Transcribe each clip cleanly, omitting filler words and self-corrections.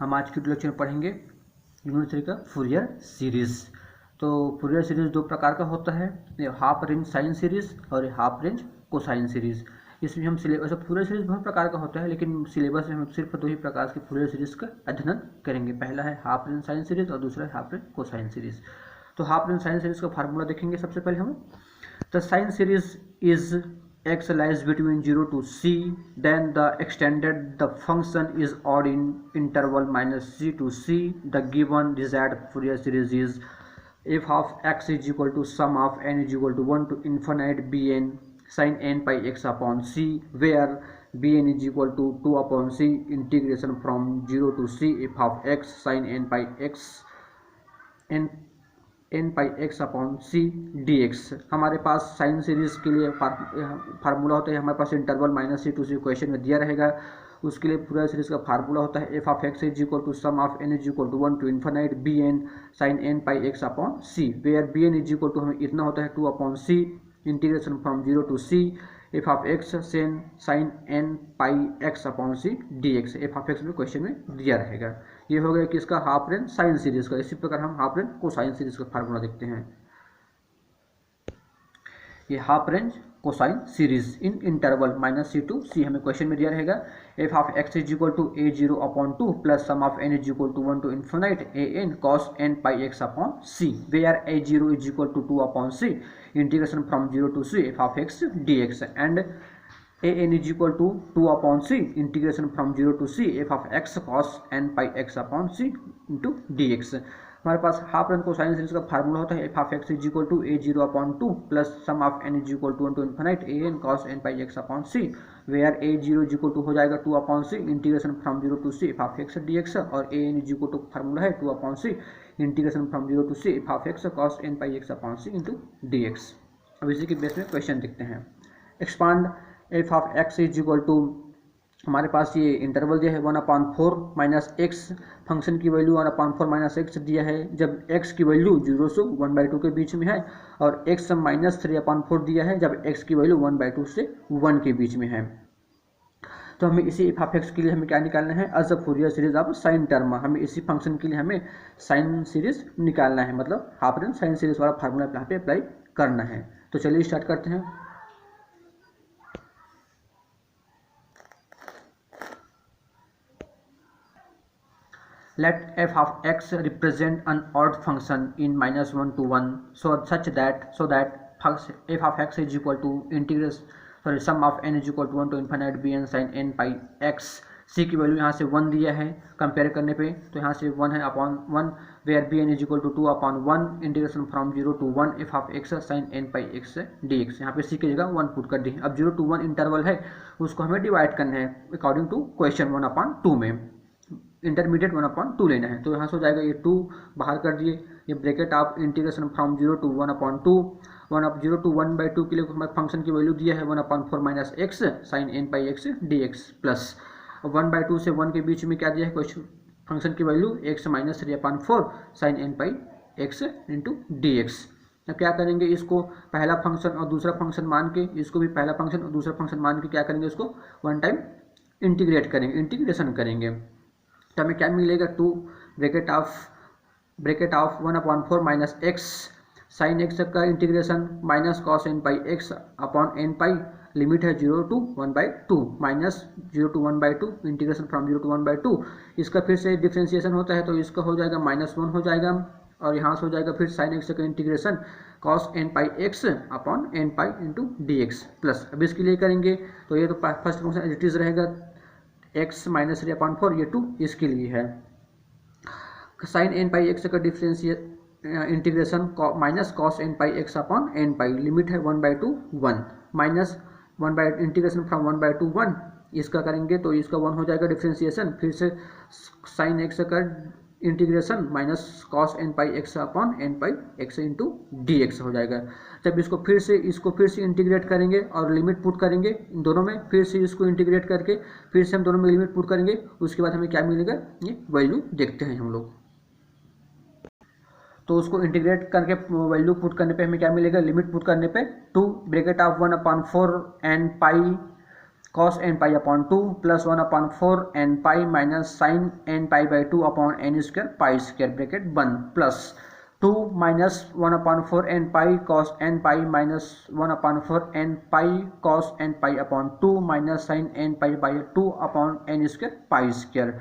हम आज के लेक्चर में पढ़ेंगे यूनिट 3 का फूरियर सीरीज। तो फूरियर सीरीज दो प्रकार का होता है, ये हाफ रेंज साइन सीरीज और हाफ रेंज कोसाइन सीरीज। इसमें हम सिलेबस फूरियर सीरीज बहुत प्रकार का होता है, लेकिन सिलेबस में हम सिर्फ दो ही प्रकार के फूरियर सीरीज का अध्ययन करेंगे। पहला है हाफ रेंज साइन सीरीज और दूसरा है हाफ रेंज कोसाइन सीरीज। तो हाफ रेंज साइन सीरीज का फार्मूला देखेंगे सबसे पहले हम। The sine series is x lies between 0 to c, then the extended the function is odd in interval minus c to c. The given desired Fourier series is f of x is equal to sum of n is equal to 1 to infinite bn sin n pi x upon c, where bn is equal to 2 upon c integration from 0 to c f of x sin n pi x n pi x upon c d x. हमारे पास sine series के लिए formula होता है, हमारे पास interval minus c to c question में दिया रहेगा। उसके लिए पूरा सीरीज का फार्मूला होता है f of x is equal to sum of n is equal to 1 to infinite b n sine n pi x upon c, where b n is equal to हमें इतना होता है 2 upon c integration from 0 to c f of x sine n pi x upon c d x. F of x में question में दिया रहेगा। ये हो गया कि इसका हाफ रेंज साइन सीरीज का। इसी प्रकार हम हाफ रेंज कोसाइन सीरीज का फार्मूला देखते हैं। ये half range cosine series in interval minus c to c हमें क्वेश्चन में दिया रहेगा। F of x is equal to a zero upon 2 plus sum of n is equal to 1 to infinite a n cos n pi x upon c, where a zero is equal to 2 upon c integration from 0 to c f of x d x and a n is equal to 2 upon c integration from 0 to c f of x cos n pi x upon c into d x. हमारे पास half range cosine series का formula होता है f of x is equal to a zero upon 2 plus sum of n is equal to 1 to infinite a n cos n pi x upon c, where a zero is equal to हो जाएगा 2 upon c integration from 0 to c f of x d x, और a n is equal to formula है 2 upon c integration from 0 to c f of x cos n pi x upon c into d x. अब इसी के base में question देखते हैं। Expand f of x is equal to, हमारे पास ये इंटरवल दिया है 1/4 माइनस एक्स, फंक्शन की वैल्यू 1/4 माइनस एक्स दिया है जब x की वैल्यू 0 से 1/2 के बीच में है, और x माइनस 3/4 दिया है जब x की वैल्यू 1/2 से 1 के बीच में है। तो हमें इसी एफ ऑफ एक्स के लिए हमें क्या निकालना है, as a Fourier series of sine term. हमें इसी फंक्शन के लिए हमें साइन सीरीज निकालना है, मतलब हाफ रेंज साइन सीरीज वाला फार्मूला यहाँ पे अप्लाई करना है। तो चलिए स्टार्ट करते हैं। Let f of x represent an odd function in -1 to 1, so that f of x is equal to sum of n is equal to 1 to infinite bn sin n pi x। c की value यहाँ से 1 दिया है, compare करने पे तो यहाँ से 1 है upon 1, where bn is equal to 2 upon 1 integration from 0 to 1 f of x sine n pi x d x. यहाँ पे c की जगह 1 पुट कर दी। अब 0 टू 1 इंटरवल है, उसको हमें डिवाइड करना है अकॉर्डिंग टू क्वेश्चन 1/2 में। इंटरमीडिएट 1/2 लेना है, तो यहाँ से हो जाएगा ये 2 बाहर कर दिए, ये bracket of integration from 0 to 1/2 0 to 1/2 के लिए हमारे फंक्शन की वैल्यू दिया है 1/4 minus x sine n pi x d x, plus 1/2 से 1 के बीच में क्या दिया है क्वेश्चन फंक्शन की value x minus 3/4 sine n pi x into d x. अब क्या करेंगे, इसको पहला फंक्शन और दूसरा फंक्शन मान के, इसको भी पहला फंक्शन और दूसरा फंक्शन मान के क्या करेंगे, इसको वन टाइम इंटीग्रेट करेंगे, इंटीग्रेशन करेंगे। तो हमें क्या मिलेगा, 2 bracket of 1/4 minus x sine x का integration minus cos n pi x upon n pi, limit है 0 to 1/2 minus 0 to 1/2 integration from 0 to 1/2। इसका फिर से डिफ्रेंशिएशन होता है तो इसका हो जाएगा -1 हो जाएगा, और यहाँ से हो जाएगा फिर साइन एक्स का integration cos n pi x upon n pi into d x plus. अब इसके लिए करेंगे तो ये तो first function as it is रहेगा x माइनस 3/4, ये 2 इसके लिए है। साइन एन पाई एक्स का integration minus cos n pi x upon n pi, limit है 1/2 1 माइनस 1 इंटीग्रेशन फ्रॉम 1/2 1, इसका करेंगे तो इसका 1 हो जाएगा डिफ्रेंशिएशन, फिर से साइन एक्स का integration minus cos n pi x upon n pi x into d x हो जाएगा। जब इसको फिर से इंटीग्रेट करेंगे और लिमिट पुट करेंगे इन दोनों में, फिर से इसको इंटीग्रेट करके फिर से हम दोनों में लिमिट पुट करेंगे, उसके बाद हमें क्या मिलेगा, ये वैल्यू देखते हैं हम लोग। तो उसको इंटीग्रेट करके वैल्यू पुट करने पे हमें क्या मिलेगा, लिमिट पुट करने पे 2 bracket of 1/4 n pi cos n pi upon 2 plus 1/4 n pi minus sine n pi by 2 upon n square pi square bracket बंद plus 2 minus 1/4 n pi cos n pi minus 1/4 n pi cos n pi upon 2 minus sine n pi by 2 upon n square pi square,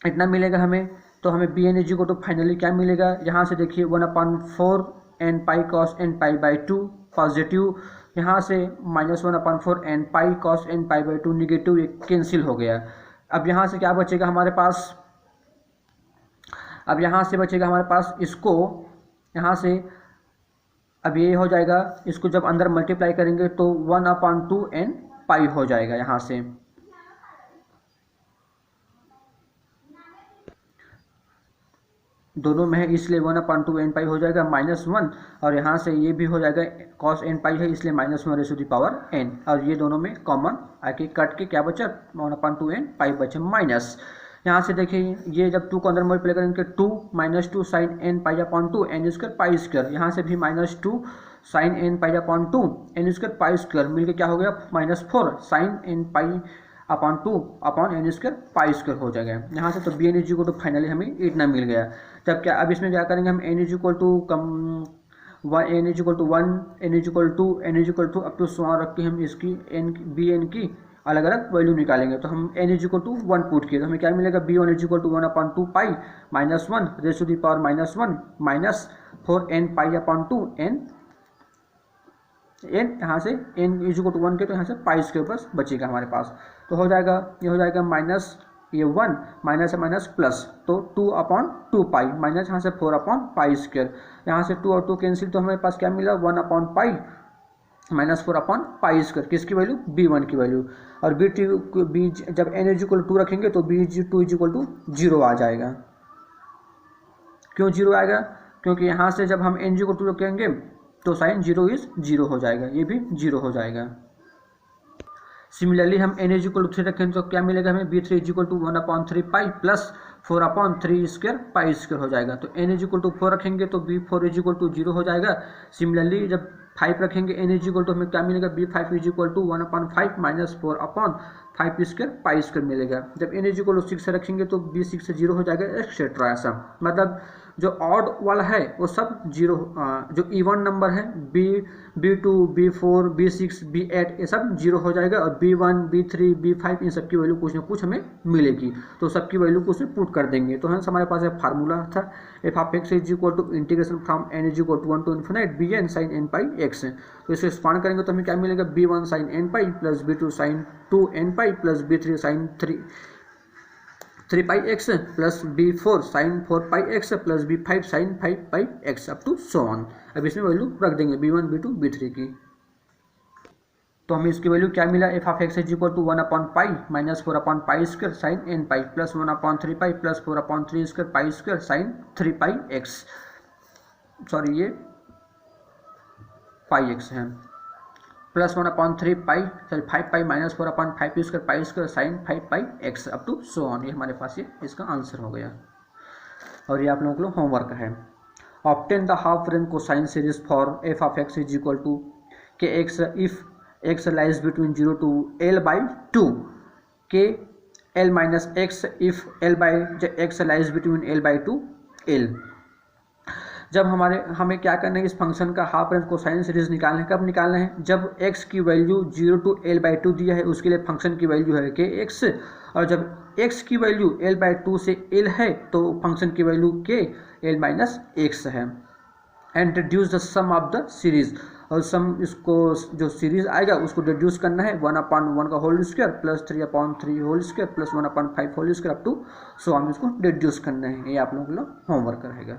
इतना मिलेगा हमें। तो हमें b n equal to finally क्या मिलेगा, यहाँ से देखिए 1/4 n pi cos n pi by 2 positive, यहाँ से minus 1/4 n pi cos n pi by 2 negative, ये कैंसिल हो गया। अब यहाँ से क्या बचेगा हमारे पास, अब यहाँ से बचेगा हमारे पास इसको, यहाँ से अब ये हो जाएगा, इसको जब अंदर मल्टीप्लाई करेंगे तो 1/2 n पाई हो जाएगा यहाँ से। दोनों में है इसलिए 1/2 n पाई हो जाएगा -1, और यहाँ से ये भी हो जाएगा cos n पाई है इसलिए -1 raise to the power n, और ये दोनों में कॉमन आके कट के क्या बचा 1/2 n पाई बचे माइनस। यहाँ से देखिए ये जब 2 को अंदर मल्टीप्लाई करेंगे 2 -2 sine n pi upon 2 n square pi square, यहाँ से भी -2 sine n pi upon 2 n square pi square मिलकर क्या हो गया -4 sine n pi upon 2 upon n square pi square हो जाएगा यहाँ से। तो b n equal to finally हमें इतना मिल गया। जब क्या अब इसमें क्या करेंगे हम n equal to n equal to 1 n equal to up to so रख के हम इसकी बी एन की अलग अलग वैल्यू निकालेंगे। तो हम n इक्वल टू 1 पुट किए तो हमें क्या मिलेगा, b one equal to 1/2 pi -1 raise to the power -1 minus 4 n pi upon 2 n यहाँ से n इक्वल टू 1 के तो यहाँ से पाई स्क्वायर बस बचेगा हमारे पास। तो हो जाएगा ये हो जाएगा माइनस ये 1 माइनस है माइनस प्लस, तो 2/2 पाई माइनस यहाँ से 4/पाई स्क्वायर, यहाँ से 2 और 2 कैंसिल, तो हमारे पास क्या मिला 1/पाई माइनस 4/पाई स्क्वायर, किसकी वैल्यू b1 की वैल्यू। और b जब n इक्वल टू रखेंगे तो b2 इक्वल टू 0 आ जाएगा। क्यों 0 आएगा, क्योंकि यहाँ से जब हम n इक्वल टू रखेंगे तो साइन 0 इज 0 हो जाएगा, ये भी 0 हो जाएगा। सिमिलरली हम n इक्वल टू 3 रखें तो क्या मिलेगा हमें, b3 equal to 1/3 pi plus 4/3 square pi square हो जाएगा। तो n इक्वल टू 4 रखेंगे तो b4 इक्वल टू 0 हो जाएगा। सिमिलरली जब 5 रखेंगे n इक्वल टू हमें क्या मिलेगा, b5 equal to 1/5 minus 4/5 square pi square मिलेगा। जब n इक्वल टू 6 रखेंगे तो b6 0 हो जाएगा, एक्सेट्रा ऐसा। मतलब जो ऑड वाला है वो सब 0, जो इवन नंबर है b2 b4 b6 b8 ये सब 0 हो जाएगा, और b1 b3 b5 इन सब की वैल्यू कुछ ना कुछ हमें मिलेगी, तो सबकी वैल्यू को उसमें पुट कर देंगे। तो हमें हमारे पास एक फार्मूला था f(x) equal to integration from n equal to 1 to infinite bn sine n pi x। तो इसको एक्सपांड करेंगे तो हमें क्या मिलेगा, b1 sine n pi plus b2 sine 2 n pi plus b3 sine 3 pi x plus b4 sine 4 pi x plus b5 sine 5 pi x up to so on. अब इसमें value रख देंगे b1 b2 b3 की। तो हमें इसकी value क्या मिला, f(x) इक्वल टू 1/पाई माइनस 4/पाई square sine n pi plus 1/3 pi plus 4/3 square pi square sine 3 pi x, sorry ये पाई x है, plus 1/3 pi sorry 5 pi minus 4/5 square pi square sine 5 pi x up to so on. ये हमारे पास ये इसका answer हो गया, और ये आप लोगों को होमवर्क है। Obtain the half range cosine series for f(x) is equal to kx if x lies between 0 to l/2, k l minus x if x lies between l/2 l। जब हमें क्या करना है, इस फंक्शन का हाफ रेंज कोसाइन सीरीज निकालना है। कब निकालना है, जब x की वैल्यू 0 to l/2 दिया है उसके लिए फंक्शन की वैल्यू है kx, और जब x की वैल्यू l/2 से l है तो फंक्शन की value k l minus x है। And reduce the sum of the series, और सम इसको जो सीरीज आएगा उसको रिड्यूस करना है 1/1 का whole square plus 3/3 whole square plus 1/5 whole square up to so हम इसको रिड्यूस करना है। ये आप लोगों का होमवर्क रहेगा।